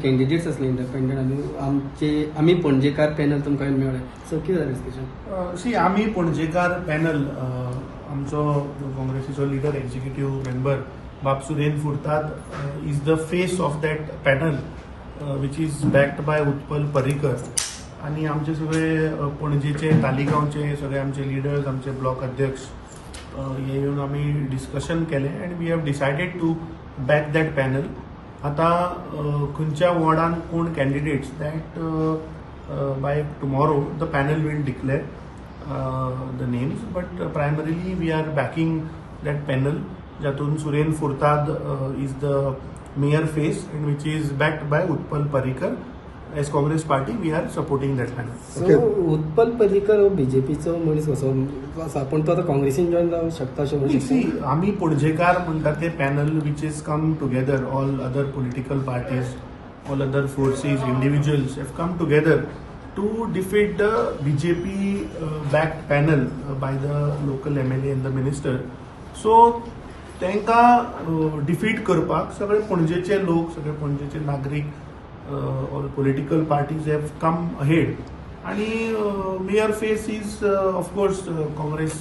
Candidates असले independent आम्ही Panjekar panel तुमकां मेळ्ळे सो कितें जालें डिस्कशन सी आमी पणजेकार पॅनल आमचो काँग्रेसीचो लिडर एक्झिक्युटिव्ह मेंबर बाब Suren Furtado is the face of that panel which is backed by Utpal Parrikar आणि आमचे सगळे पणजेचे तालिगांवचे सगळे आमचे लिडर्स आमचे ब्लॉक अध्यक्ष हे येवन आमी डिस्कशन केलें and we have decided to back that panel. आता खंयच्या वॉर्डान कोण candidates that by tomorrow the panel will declare the names but primarily we are backing that panel जातून Suren Furtado is the mayor face and which is backed by Utpal Parrikar. As Congress party we are supporting that panel. So Utpal Parrikar हो बीजेपीचो मनीस कसो आसा पूण तो आतां काँग्रेसीन जॉईन जावंक शकता अशें म्हणून सी आमी पणजेकार म्हणटा ते panel which is come together all other political parties all other forces individuals have come together to defeat the BJP backed panel by the local MLA and the minister. So तांकां डिफीट करपाक सगळे पणजेचे लोक सगळे पणजेचे नागरीक all political parties have come ahead and mayor face is of course Congress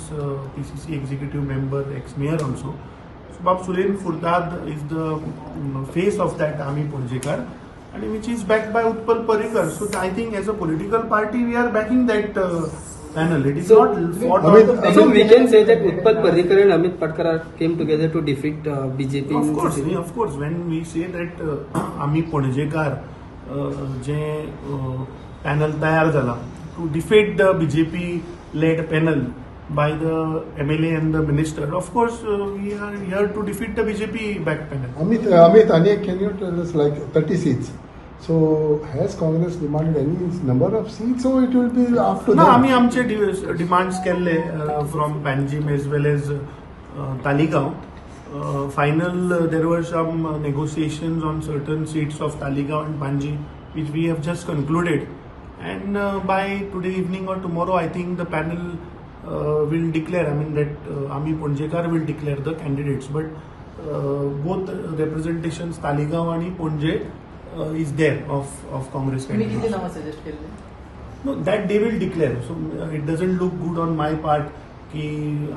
PCC executive member ex-mayor also. So Bab Suren Furtad is the face of that army Purnjekar and which is backed by Utpal Parrikar. So I think as a political party we are backing that panel. It is so, not fought on. So we can say that Utpal Parrikar and Amit Patkar came together to defeat BJP. Of course when we say that आम्ही पणजेकार जे panel तयार जाला to defeat the BJP led panel by the MLA and the minister. Of course we are here to defeat the BJP back panel. Amit, can you tell us like 30 seats? So has Congress demanded any number of seats, or it will be up to them? आम्ही आमचे demands केले from Panjim as well as Taleigao. Final, there were some negotiations on certain seats of Taligaon and Panji, which we have just concluded. And by today evening or tomorrow, I think the panel will declare. I mean that Ami Ponjekar will declare the candidates. But both representations, Taligaon and Ponje, is there of Congress candidates. No, that they will declare. So it doesn't look good on my part. की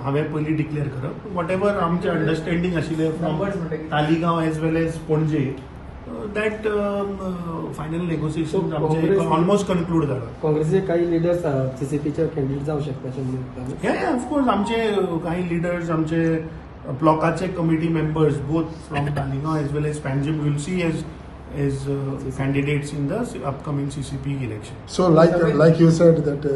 हांवें पयलीं declare करप. Whatever आमचे understanding आशिल्लें from Taleigao as well as Panaji that final negotiation आमचे almost conclude जाला. काँग्रेसचे काही लिडर्स CCPचे कॅन्डिडेट जावं शकता अशें म्हणटात. या ऑफकोर्स आमचे काही लिडर्स आमचे ब्लॉकाचे committee members both from Taleigao as well as Panjim will see as candidates in the upcoming CCP election. So like you said that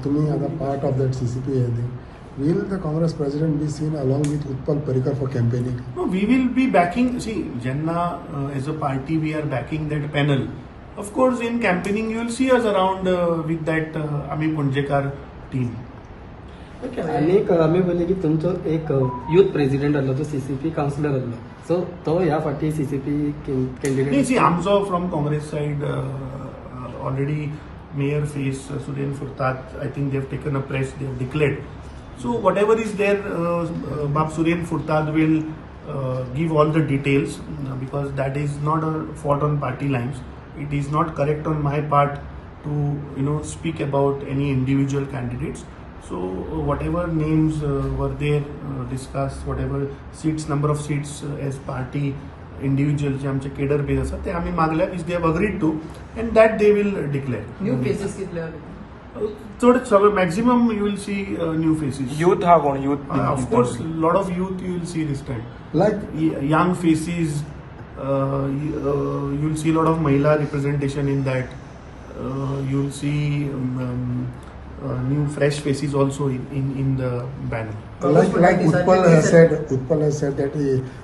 to me as a part of that CCP, I think, will the Congress president be seen along with Utpal Parrikar for campaigning? No, we will be backing. See, Janna as a party, we are backing that panel. Of course, in campaigning, you will see us around with that Ami Ponjekar team. आणि आम्ही बोलले की तुमचो एक youth president आसलो तो CCP counsellor आसलो सो तो ह्या फाटी CCP कॅन्डिडेट. सी आमचो from Congress side already mayor face Suren Furtado. I think they have taken a press, they have declared. So whatever is there, Bab Suren Furtad will give all the details because that is not a fault on party lines. It is not correct on my part to speak about any individual candidates. So whatever names were there discussed, whatever seats, number of seats as party individuals जे आमचे cadre base आसा ते आमी मागल्या which they have agreed to and that they will declare. New faces कितले चड सगळे maximum you will see new faces. Youth हा कोण youth? Of course, lot of youth you will see this time. Like Young faces, you will see a lot of Mahila representation in that. You will see new fresh faces also in the banner. Like Utpal has said that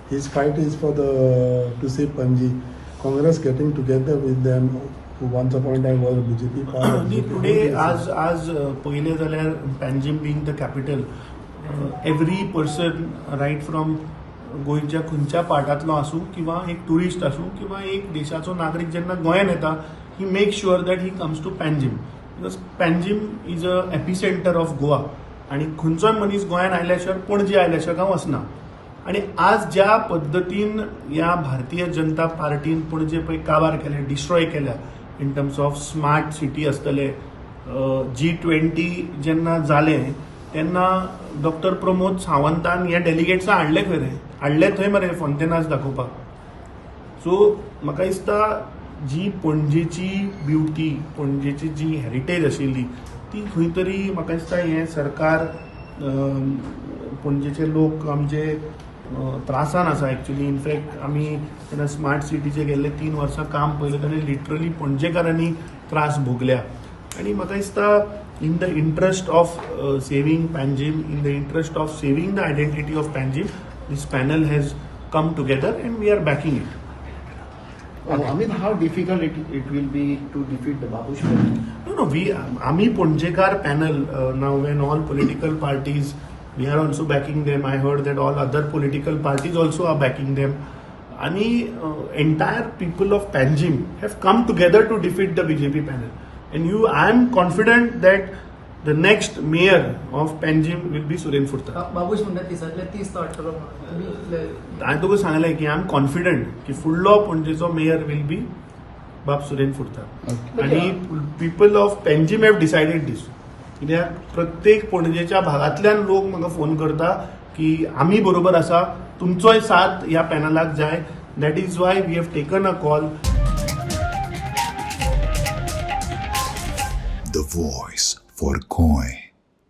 his fight is for to save Panji. Congress getting together with them. Once upon a time was BJP party. Today, as पहिले जाल्यार Panjim being the capital, every person right from गोंयच्या खंयच्या पार्टांतलो आसूं किंवा एक tourist आसूं किंवा एक देशाचो नागरीक जेन्ना गोंयांत येता he make sure that he comes to Panjim because Panjim is a epicentre of Goa आणि खंयचोय मनीस गोंयांत आयल्या शिवाय पणजे आयल्या शिवाय हांव वचना आणि आज ज्या पद्दतीन या भारतीय जनता पार्टीन पणजे पळय काबार केले डिस्ट्रॉय केल्या in terms of smart city आसतले G20 जेन्ना जालें तेन्ना डॉक्टर प्रमोद सावंतान हे डेलिगेट्स हाडले खरे हाडले थंय मरे फोंतेनास दाखोवपाक. सो म्हाका दिसता जी पणजेची ब्युटी पणजेची जी हेरिटेज आशिल्ली ती खंय तरी म्हाका दिसता हें सरकार पणजेचे लोक आमचे त्रासान आसा एक्चुअली. इनफॅक्ट आमी जेन्ना स्मार्ट सिटीचे गेल्ले 3 वर्सां काम पयलें तेन्ना लिटरली पणजेकारांनी त्रास भोगल्या. आणि म्हाका दिसता in the interest of saving Panjim, in the interest of saving the identity of Panjim, this panel has come together and we are backing it. I mean, how difficult it will be to defeat the Babush party? No, Ami Ponjekar panel, now when all political parties, we are also backing them. I heard that all other political parties also are backing them. And entire people of Panjim have come together to defeat the BJP panel. And I am confident that the next mayor of Panjim will be Suren Furta. Babush म्हणतात दिसातले 30 वाटतलो हांवें तुका सांगलें की I am confident की फुडलो पणजेचो mayor will be बाब सुरेन फुर्ता. आनी people of Panjim have decided this. कित्याक प्रत्येक पणजेच्या भागांतल्यान लोक म्हाका फोन करता की आमी बरोबर आसा, तुमचोय साथ ह्या पॅनलाक जाय. That is why we have taken a call. The voice for Koi.